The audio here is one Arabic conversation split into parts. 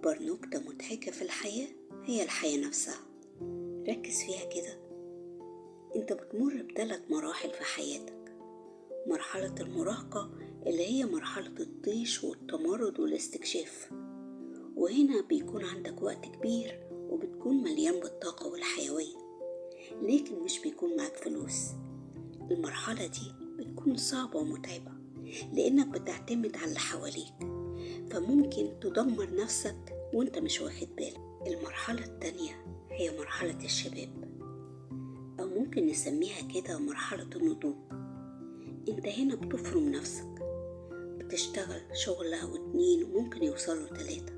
أكبر نكتة مضحكة في الحياة هي الحياة نفسها. ركز فيها كده. انت بتمر ب3 مراحل في حياتك. مرحلة المراهقة اللي هي مرحلة الطيش والتمرد والاستكشاف، وهنا بيكون عندك وقت كبير وبتكون مليان بالطاقة والحيوية، لكن مش بيكون معك فلوس. المرحلة دي بتكون صعبة ومتعبة لأنك بتعتمد على اللي حواليك، فممكن تدمر نفسك وانت مش واخد بالك. المرحلة التانية هي مرحلة الشباب، أو ممكن نسميها كده مرحلة النضوج. انت هنا بتفرم نفسك، بتشتغل شغل أو 2 وممكن يوصلوا 3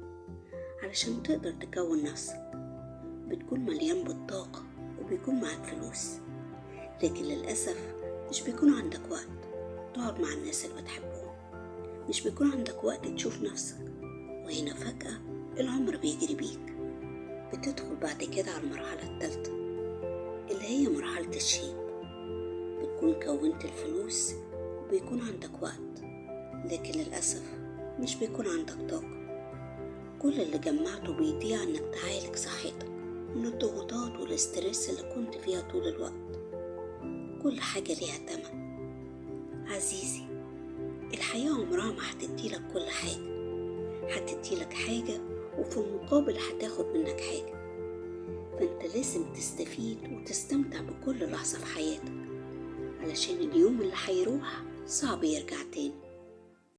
علشان تقدر تكون نفسك. بتكون مليان بالطاقة وبيكون معك فلوس، لكن للأسف مش بيكون عندك وقت تقعد مع الناس اللي بتحبهم، مش بيكون عندك وقت تشوف نفسك. وهنا فجأة العمر بيجري بيك. بتدخل بعد كده على المرحلة الثالثة اللي هي مرحلة الشيب. بتكون كونت الفلوس وبيكون عندك وقت، لكن للأسف مش بيكون عندك طاقة. كل اللي جمعته بيضيع انك تعالج صحتك من الضغوطات والاسترس اللي كنت فيها طول الوقت. كل حاجة ليها تمن عزيزي. الحياة عمرها ما هتديلك كل حاجة، هتديلك حاجة وفي المقابل هتاخد منك حاجة. فانت لازم تستفيد وتستمتع بكل لحظة في حياتك، علشان اليوم اللي هيروح صعب يرجع تاني.